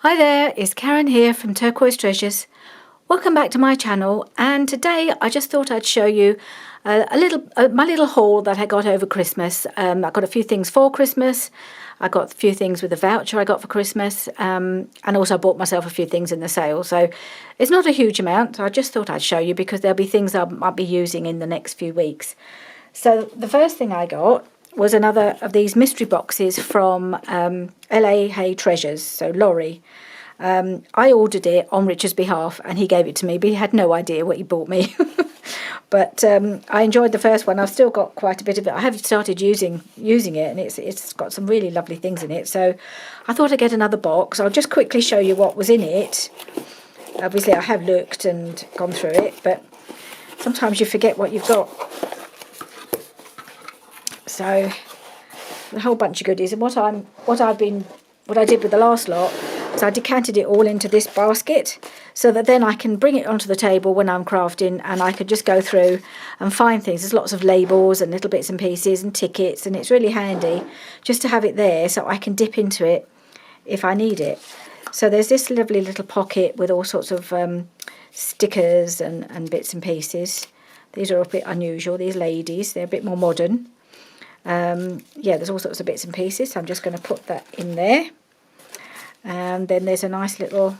Hi there, it's Karen here from Turquoise Treasures. Welcome back to my channel, and today I just thought I'd show you my little haul that I got over Christmas. I got a few things for Christmas. I got a few things with a voucher I got for Christmas, and also I bought myself a few things in the sale. So it's not a huge amount. I just thought I'd show you because there'll be things I might be using in the next few weeks. So the first thing I got was another of these mystery boxes from LA Hay Treasures, so Laurie. I ordered it on Richard's behalf and he gave it to me, but he had no idea what he bought me. But I enjoyed the first one. I've still got quite a bit of it. I have started using it, and it's got some really lovely things in it. So I thought I'd get another box. I'll just quickly show you what was in it. Obviously I have looked and gone through it, but sometimes you forget what you've got. So a whole bunch of goodies, and what I did with the last lot is I decanted it all into this basket so that then I can bring it onto the table when I'm crafting, and I could just go through and find things. There's lots of labels and little bits and pieces and tickets, and it's really handy just to have it there so I can dip into it if I need it. So there's this lovely little pocket with all sorts of stickers and bits and pieces. These are a bit unusual, these ladies, they're a bit more modern. Yeah, there's all sorts of bits and pieces, so I'm just going to put that in there. And then there's a nice little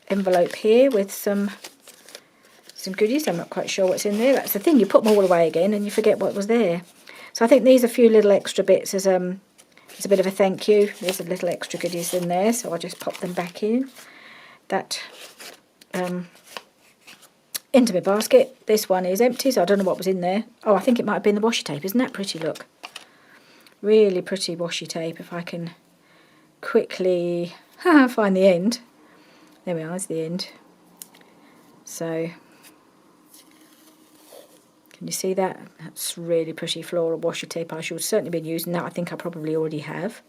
envelope here with some goodies. I'm not quite sure what's in there. That's the thing, you put them all away again and you forget what was there. So I think these are a few little extra bits as a bit of a thank you. There's a little extra goodies in there, so I'll just pop them back in that into my basket. This one is empty, so I don't know what was in there. Oh, I think it might have been the washi tape. Isn't that pretty? Look, really pretty washi tape. If I can quickly find the end. There we are, there's the end. So can you see that? That's really pretty floral washi tape. I should certainly been using that. I think I probably already have.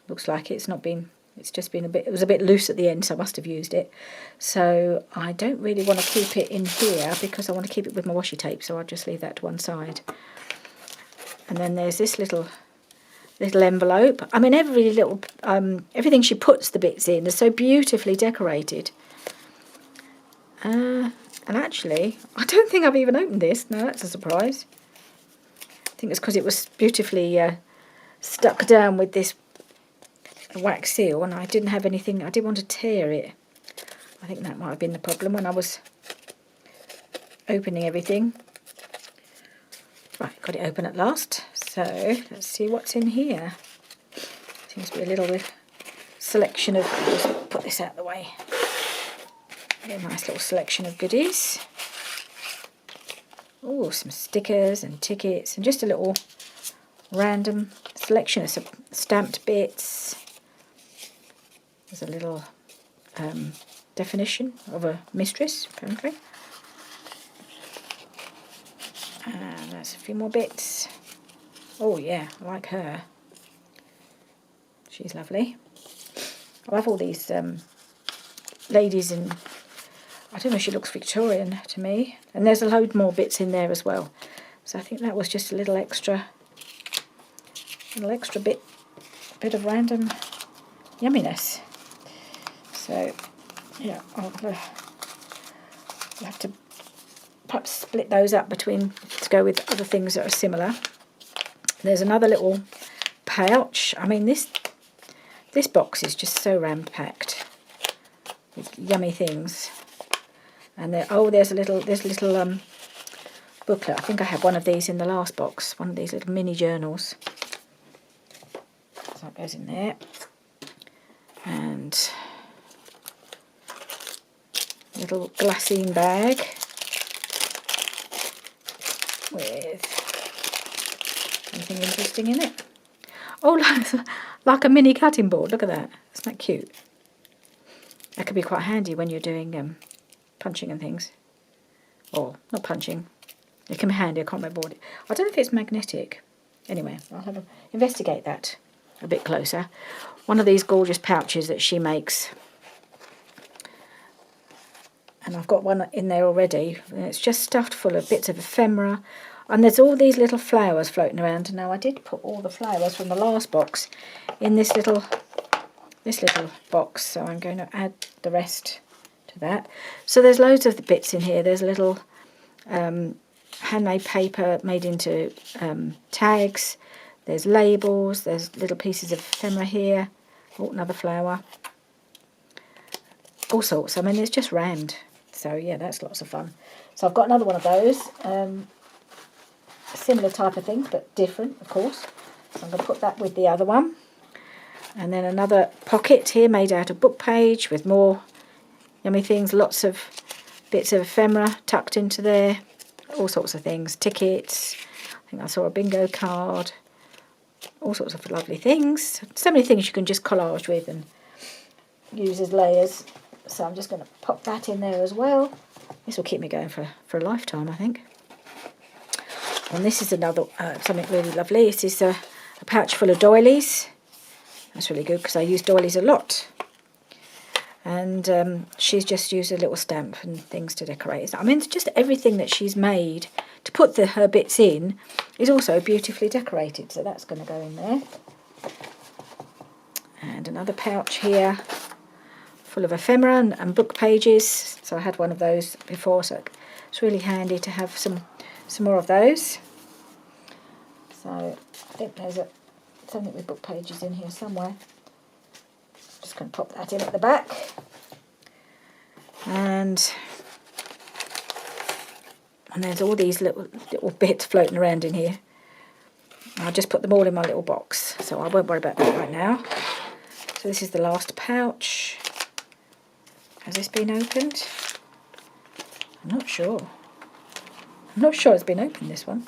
Looks like it's not been, it's just been it was a bit loose at the end, so I must have used it. So I don't really want to keep it in here because I want to keep it with my washi tape, so I'll just leave that to one side. And then there's this little envelope. I mean, every little everything she puts the bits in is so beautifully decorated. And actually, I don't think I've even opened this. No, that's a surprise. I think it's because it was beautifully stuck down with this wax seal, and I didn't have anything. I didn't want to tear it. I think that might have been the problem when I was opening everything. Right, got it open at last. So let's see what's in here. Seems to be a little selection of, just put this out of the way. A nice little selection of goodies. Oh, some stickers and tickets and just a little random selection of some stamped bits. There's a little definition of a mistress, apparently. And there's a few more bits. Oh yeah, I like her. She's lovely. I love all these ladies in, I don't know, she looks Victorian to me. And there's a load more bits in there as well. So I think that was just a little extra bit of random yumminess. So yeah, I'll have to perhaps split those up between to go with other things that are similar. There's another little pouch. I mean, this box is just so ram-packed with yummy things. And there, oh, there's a little booklet. I think I had one of these in the last box. One of these little mini journals. So that goes in there. And a little glassine bag with anything interesting in it. Oh, like a mini cutting board. Look at that. Isn't that cute? That could be quite handy when you're doing punching and things. Or not punching. It can be handy. I can't remember what it. I don't know if it's magnetic. Anyway, I'll have to investigate that a bit closer. One of these gorgeous pouches that she makes. And I've got one in there already. And it's just stuffed full of bits of ephemera. And there's all these little flowers floating around. Now, I did put all the flowers from the last box in this little this little box, so I'm going to add the rest to that. So there's loads of the bits in here. There's a little handmade paper made into tags. There's labels. There's little pieces of ephemera here. Oh, another flower. All sorts. I mean, it's just rammed. So yeah, that's lots of fun. So I've got another one of those. Similar type of thing, but different, of course. So I'm going to put that with the other one. And then another pocket here made out of book page with more yummy things. Lots of bits of ephemera tucked into there. All sorts of things. Tickets. I think I saw a bingo card. All sorts of lovely things. So many things you can just collage with and use as layers. So I'm just going to pop that in there as well. This will keep me going for a lifetime, I think. And this is another, something really lovely. This is a pouch full of doilies. That's really good because I use doilies a lot. And she's just used a little stamp and things to decorate. I mean, just everything that she's made to put her bits in is also beautifully decorated. So that's going to go in there. And another pouch here full of ephemera and book pages. So I had one of those before, so it's really handy to have some more of those. So I think there's something with book pages in here somewhere. Just going to pop that in at the back. And there's all these little bits floating around in here. I'll just put them all in my little box, so I won't worry about that right now. So this is the last pouch. Has this been opened? I'm not sure. I'm not sure it's been opened, this one.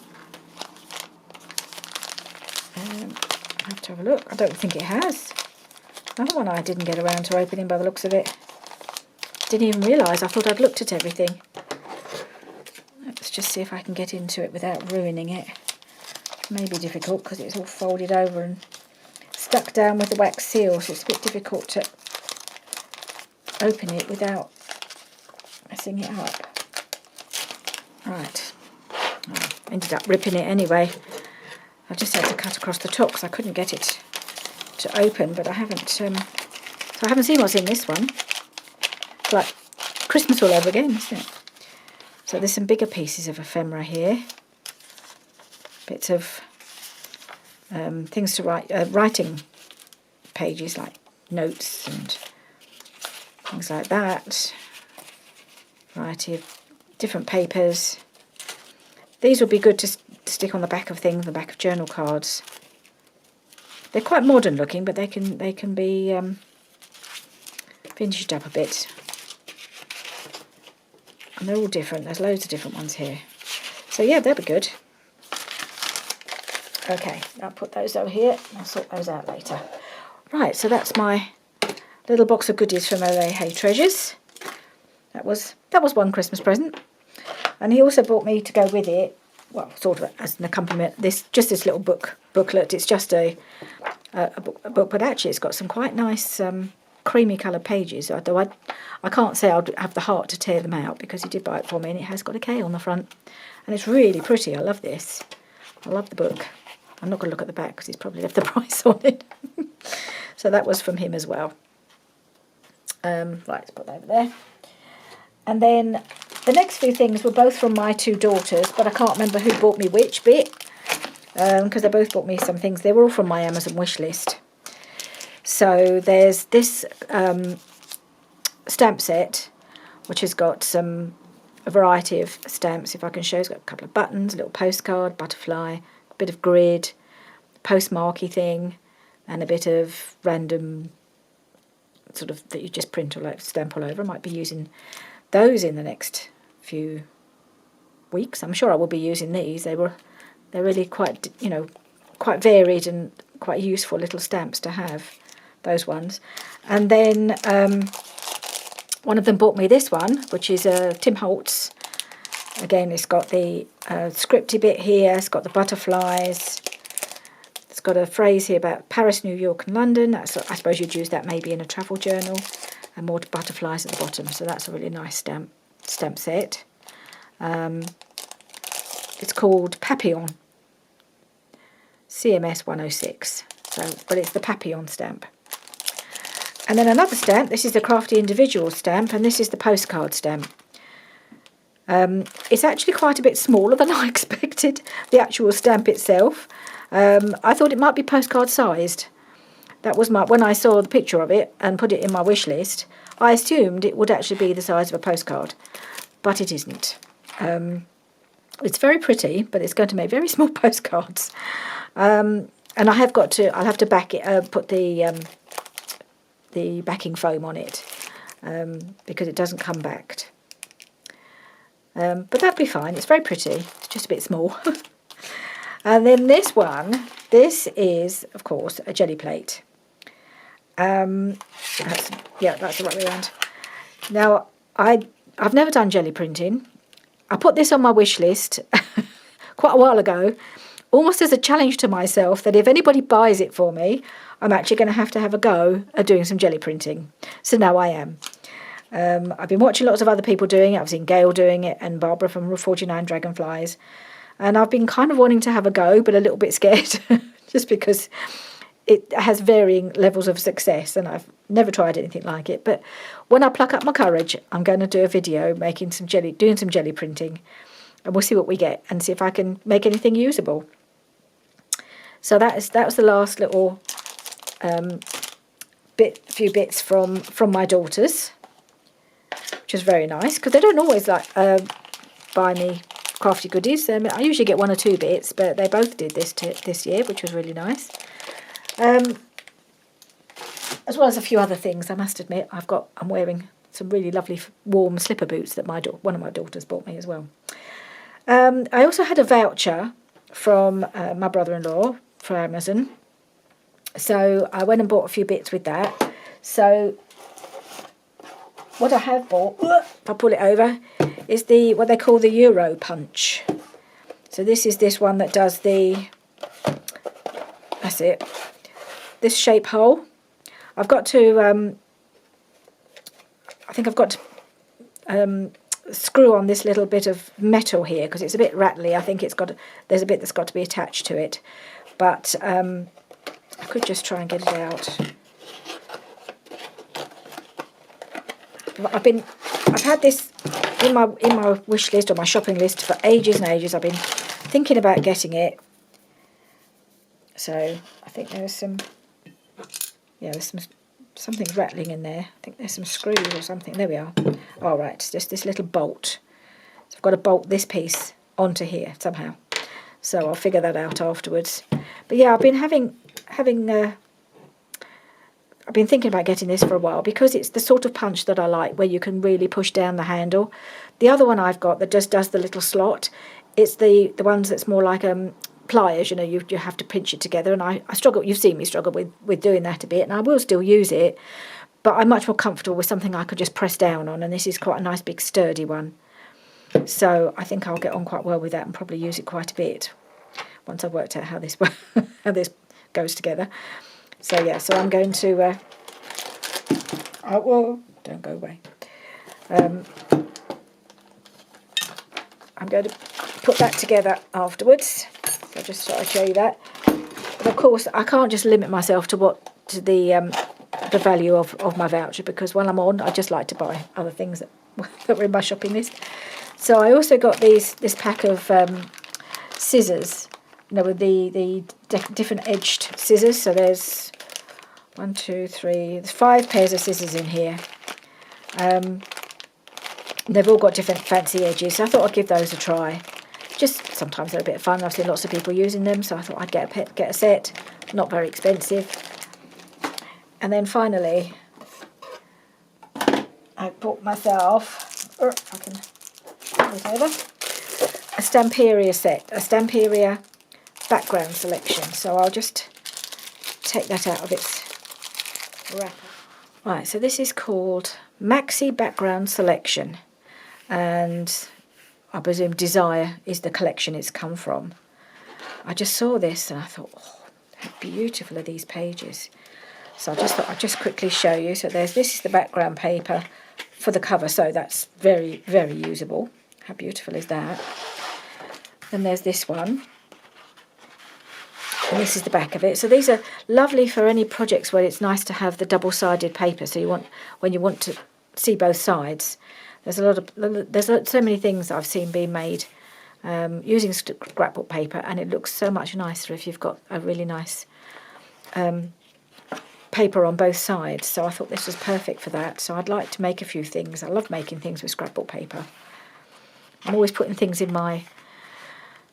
I have to have a look. I don't think it has. Another one I didn't get around to opening by the looks of it. Didn't even realise. I thought I'd looked at everything. Let's just see if I can get into it without ruining it. It may be difficult because it's all folded over and stuck down with the wax seal, so it's a bit difficult to open it without messing it up. Right. I ended up ripping it anyway. I just had to cut across the top because I couldn't get it to open, but I haven't. So I haven't seen what's in this one. It's like Christmas all over again, isn't it? So there's some bigger pieces of ephemera here. Bits of things to write, writing pages like notes and things like that. Variety of different papers. These would be good to stick on the back of things, the back of journal cards. They're quite modern looking, but they can be vintaged up a bit. And they're all different. There's loads of different ones here. So yeah, they'll be good. Okay, I'll put those over here. I'll sort those out later. Right, so that's my little box of goodies from LA Hay Treasures. That was one Christmas present. And he also bought me to go with it, well, sort of as an accompaniment, this little booklet. It's just a book, but actually it's got some quite nice creamy coloured pages, although I can't say I'd have the heart to tear them out because he did buy it for me, and it has got a K on the front. And it's really pretty. I love this. I love the book. I'm not going to look at the back because he's probably left the price on it. So that was from him as well. Right, let's put that over there. And then the next few things were both from my two daughters, but I can't remember who bought me which bit, because they both bought me some things. They were all from my Amazon wish list. So there's this stamp set, which has got a variety of stamps. If I can show, it's got a couple of buttons, a little postcard, butterfly, a bit of grid, postmarky thing, and a bit of random sort of that you just print or like stamp all over. I might be using those in the next few weeks. I'm sure I will be using these. They're really quite quite varied and quite useful little stamps to have, those ones. And then one of them bought me this one, which is Tim Holtz. Again, it's got the scripty bit here. It's got the butterflies. It's got a phrase here about Paris, New York and London. I suppose you'd use that maybe in a travel journal. And more butterflies at the bottom. So that's a really nice stamp set. It's called Papillon. CMS 106. So, but it's the Papillon stamp. And then another stamp. This is the Crafty Individual stamp, and this is the postcard stamp. It's actually quite a bit smaller than I expected, the actual stamp itself. I thought it might be postcard sized. That was when I saw the picture of it and put it in my wish list, I assumed it would actually be the size of a postcard, but it isn't. It's very pretty, but it's going to make very small postcards. And I'll have to back it, put the backing foam on it, because it doesn't come backed. But that'd be fine. It's very pretty. It's just a bit small. And then this is, of course, a jelly plate. That's the right way around. Now, I've never done jelly printing. I put this on my wish list quite a while ago, almost as a challenge to myself that if anybody buys it for me, I'm actually going to have a go at doing some jelly printing. So now I am. I've been watching lots of other people doing it. I've seen Gail doing it and Barbara from 49 Dragonflies. And I've been kind of wanting to have a go, but a little bit scared, just because it has varying levels of success, and I've never tried anything like it. But when I pluck up my courage, I'm going to do a video doing some jelly printing, and we'll see what we get and see if I can make anything usable. So that was the last little few bits from my daughters, which is very nice because they don't always buy me crafty goodies. I usually get 1 or 2 bits, but they both did this year, which was really nice. As well as a few other things, I must admit. I'm wearing some really lovely warm slipper boots that one of my daughters bought me as well. I also had a voucher from my brother-in-law for Amazon, so I went and bought a few bits with that. So what I have bought, if I pull it over, is what they call the Euro punch. So this one that does that's it, this shape hole. I've got to, I think I've got to screw on this little bit of metal here because it's a bit rattly. I think there's a bit that's got to be attached to it, but I could just try and get it out. I've had this in my wish list or my shopping list for ages and ages. I've been thinking about getting it. So I think there's something's rattling in there. I think there's some screws or something. There we are. All right, it's just this little bolt. So I've got to bolt this piece onto here somehow. So I'll figure that out afterwards. But yeah, I've been I've been thinking about getting this for a while because it's the sort of punch that I like, where you can really push down the handle. The other one I've got that just does the little slot, it's the ones that's more like pliers, you have to pinch it together, and I struggle. You've seen me struggle with doing that a bit, and I will still use it, but I'm much more comfortable with something I could just press down on, and this is quite a nice big sturdy one. So I think I'll get on quite well with that and probably use it quite a bit once I've worked out how this goes together. So yeah, so I'm going to don't go away. I'm going to put that together afterwards. So I just thought I'd show you that. But of course, I can't just limit myself to the value of my voucher, because when I'm on, I just like to buy other things that were in my shopping list. So I also got this pack of scissors, with the different edged scissors. So there's 1, 2, 3, there's 5 pairs of scissors in here. They've all got different fancy edges, so I thought I'd give those a try. Just sometimes they're a bit of fun. I've seen lots of people using them, so I thought I'd get a set. Not very expensive. And then finally, I bought myself, if I can put it over, a Stamperia set, a Stamperia background selection. So I'll just take that out of its wrapper. Right, so this is called Maxi Background Selection, and I presume Desire is the collection it's come from. I just saw this and I thought, oh, how beautiful are these pages. So I just thought I'd just quickly show you. So this is the background paper for the cover, so that's very, very usable. How beautiful is that? Then there's this one. And this is the back of it. So these are lovely for any projects where it's nice to have the double-sided paper. So when you want to see both sides. There's so many things I've seen being made using scrapbook paper, and it looks so much nicer if you've got a really nice paper on both sides. So I thought this was perfect for that. So I'd like to make a few things. I love making things with scrapbook paper. I'm always putting things in my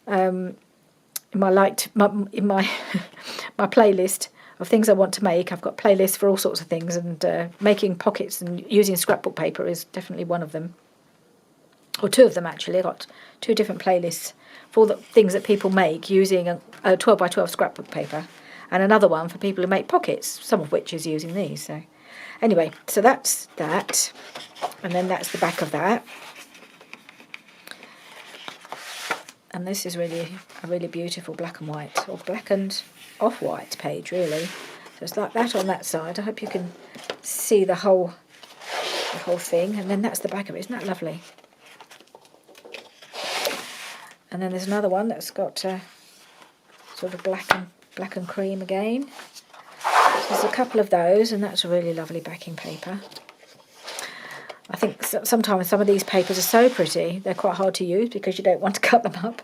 my playlist of things I want to make. I've got playlists for all sorts of things, and making pockets and using scrapbook paper is definitely one of them, or two of them actually. I've got two different playlists for all the things that people make using a 12 by 12 scrapbook paper, and another one for people who make pockets, some of which is using these. So anyway, so that's that, and then that's the back of that. And this is really a really beautiful black and white, or black and off-white page, really. So it's like that on that side. I hope you can see the whole thing. And then that's the back of it. Isn't that lovely? And then there's another one that's got sort of black and cream again. So there's a couple of those, and that's a really lovely backing paper. I think sometimes some of these papers are so pretty, they're quite hard to use because you don't want to cut them up.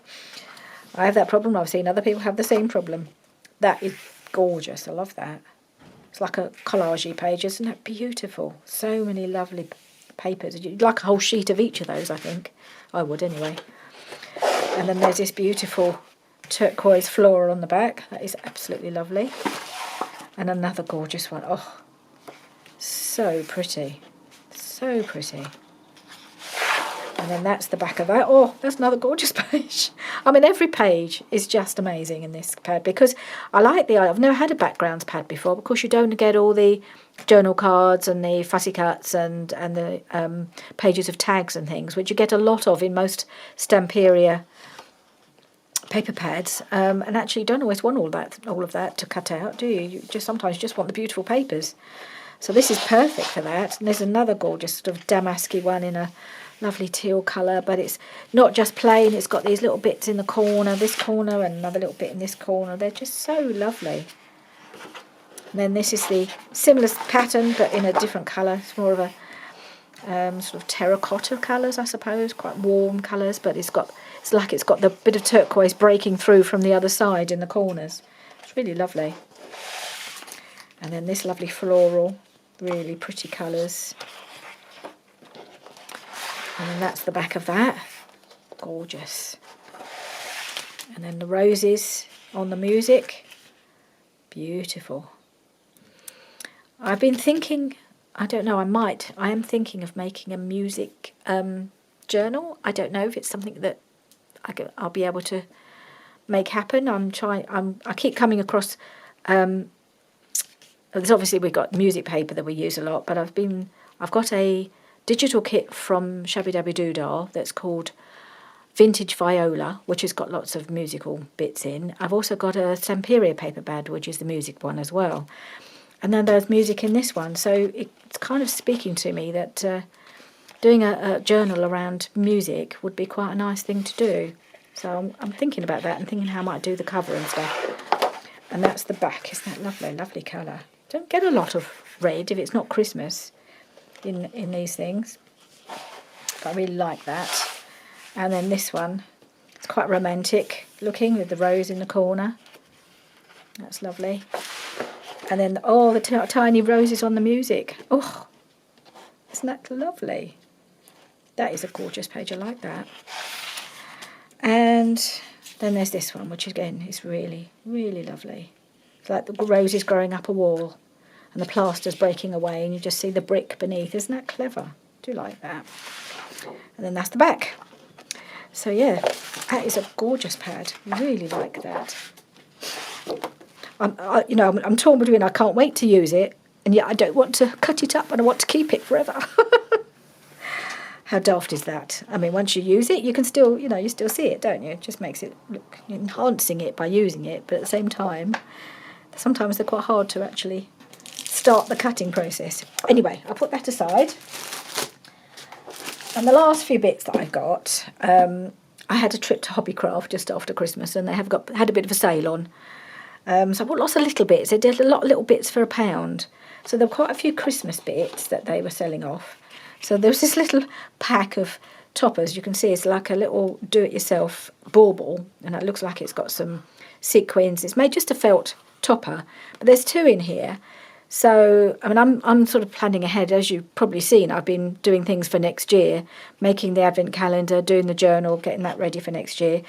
I have that problem. I've seen other people have the same problem. That is gorgeous. I love that. It's like a collage page. Isn't that beautiful? So many lovely papers. You'd like a whole sheet of each of those, I think. I would anyway. And then there's this beautiful turquoise floral on the back. That is absolutely lovely. And another gorgeous one. Oh, so pretty. So pretty. And then that's the back of that. Oh, that's another gorgeous page. I mean, every page is just amazing in this pad, because I like I've never had a backgrounds pad before. Of course, you don't get all the journal cards and the fussy cuts and the pages of tags and things, which you get a lot of in most Stamperia paper pads. And actually, you don't always want all of that to cut out, do you? You sometimes just want the beautiful papers. So this is perfect for that. And there's another gorgeous sort of damask-y one in a lovely teal colour, but it's not just plain. It's got these little bits in the corner, this corner, and another little bit in this corner. They're just so lovely. And then this is the similar pattern, but in a different colour. It's more of a sort of terracotta colours, I suppose, quite warm colours, but it's like it's got the bit of turquoise breaking through from the other side in the corners. It's really lovely. And then this lovely floral, really pretty colours. And then that's the back of that. Gorgeous. And then the roses on the music. Beautiful. I've been thinking, I don't know, I am thinking of making a music journal. I don't know if it's something that I'll be able to make happen. I keep coming across, there's obviously we've got music paper that we use a lot, but I've got a digital kit from Shabby Dabby Doodah that's called Vintage Viola, which has got lots of musical bits in. I've also got a Stamperia paper pad, which is the music one as well. And then there's music in this one. So it's kind of speaking to me that doing a journal around music would be quite a nice thing to do. So I'm thinking about that and thinking how I might do the cover and stuff. And that's the back. Isn't that lovely? Lovely colour. Don't get a lot of red if it's not Christmas in these things. But I really like that. And then this one, it's quite romantic looking with the rose in the corner. That's lovely. And then, oh, the tiny roses on the music. Oh, isn't that lovely? That is a gorgeous page. I like that. And then there's this one, which again is really, really lovely. It's like the roses growing up a wall and the plaster's breaking away and you just see the brick beneath. Isn't that clever? I do like that. And then that's the back. So yeah, that is a gorgeous pad. Really like that. I'm torn between I can't wait to use it, and yet I don't want to cut it up and I want to keep it forever. How daft is that? I mean, once you use it, you can still, you still see it, don't you? It just makes it look, enhancing it by using it, but at the same time, sometimes they're quite hard to actually start the cutting process. Anyway, I'll put that aside. And the last few bits that I've got, I had a trip to Hobbycraft just after Christmas, and they have had a bit of a sale on. So I bought lots of little bits. They did a lot of little bits for £1. So there were quite a few Christmas bits that they were selling off. So there was this little pack of toppers. You can see it's like a little do-it-yourself bauble, and it looks like it's got some sequins. It's made just a felt topper, but there's 2 in here. So, I mean, I'm sort of planning ahead. As you've probably seen, I've been doing things for next year, making the advent calendar, doing the journal, getting that ready for next year.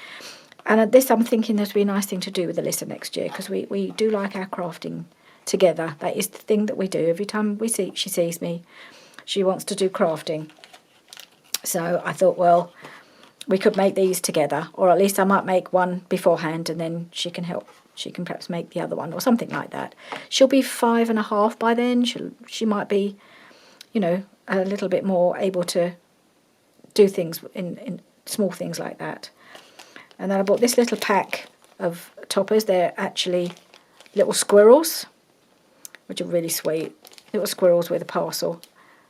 And at this, I'm thinking this would be a nice thing to do with Alyssa next year, because we do like our crafting together. That is the thing that we do. Every time she sees me, she wants to do crafting. So I thought, well, we could make these together, or at least I might make one beforehand and then she can help. She can perhaps make the other one or something like that. She'll be 5.5 by then. She might be, you know, a little bit more able to do things in small things like that. And then I bought this little pack of toppers. They're actually little squirrels, which are really sweet. Little squirrels with a parcel.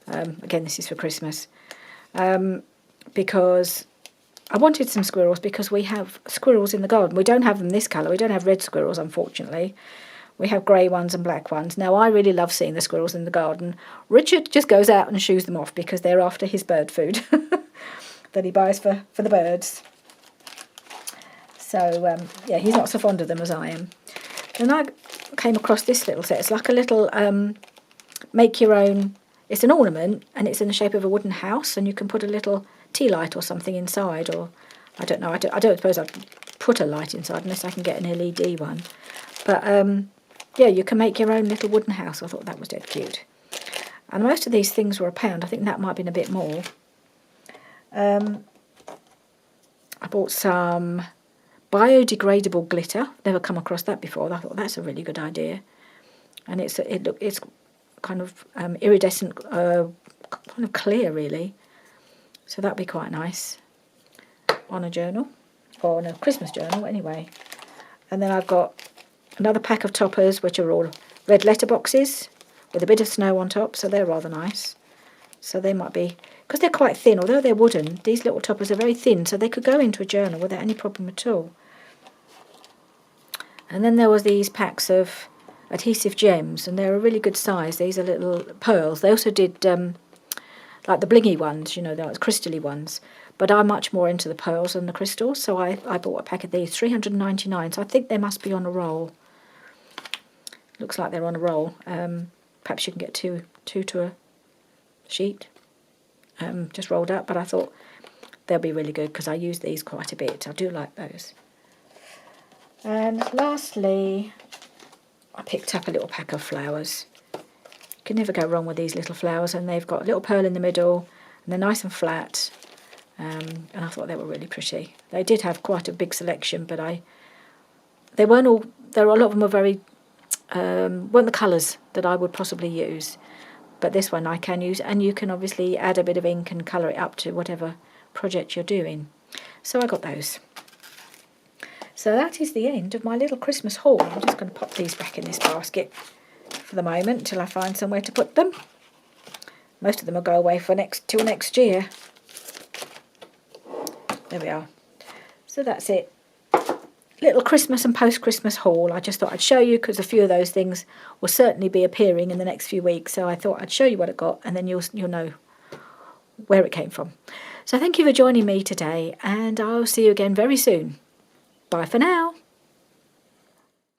Again, this is for Christmas. Because I wanted some squirrels because we have squirrels in the garden. We don't have them this colour. We don't have red squirrels, unfortunately. We have grey ones and black ones. Now, I really love seeing the squirrels in the garden. Richard just goes out and shoos them off because they're after his bird food that he buys for the birds. So, yeah, he's not so fond of them as I am. Then I came across this little set. It's like a little make your own. It's an ornament, and it's in the shape of a wooden house, and you can put a little tea light or something inside, or I don't know. I don't suppose I'd put a light inside unless I can get an LED one. But yeah, you can make your own little wooden house. I thought that was dead cute. And most of these things were £1. I think that might have been a bit more. I bought some biodegradable glitter. Never come across that before. I thought that's a really good idea. And it's kind of iridescent, kind of clear really. So that'd be quite nice on a journal, or on a Christmas journal anyway. And then I've got another pack of toppers, which are all red letterboxes with a bit of snow on top, so they're rather nice. So they might be, because they're quite thin, although they're wooden, these little toppers are very thin, so they could go into a journal without any problem at all. And then there was these packs of adhesive gems, and they're a really good size. These are little pearls. They also did like the blingy ones, you know, those crystally ones. But I'm much more into the pearls than the crystals, so I bought a pack of these, £3.99. So I think they must be on a roll. Looks like they're on a roll. Perhaps you can get two to a sheet, just rolled up. But I thought they'll be really good because I use these quite a bit. I do like those. And lastly, I picked up a little pack of flowers. You can never go wrong with these little flowers, and they've got a little pearl in the middle, and they're nice and flat. And I thought they were really pretty. They did have quite a big selection, but they weren't all. A lot of them were very weren't the colours that I would possibly use. But this one I can use, and you can obviously add a bit of ink and colour it up to whatever project you're doing. So I got those. So that is the end of my little Christmas haul. I'm just going to pop these back in this basket for the moment until I find somewhere to put them. Most of them will go away till next year. There we are. So that's it. Little Christmas and post-Christmas haul. I just thought I'd show you because a few of those things will certainly be appearing in the next few weeks. So I thought I'd show you what I got, and then you'll know where it came from. So thank you for joining me today, and I'll see you again very soon. Bye for now.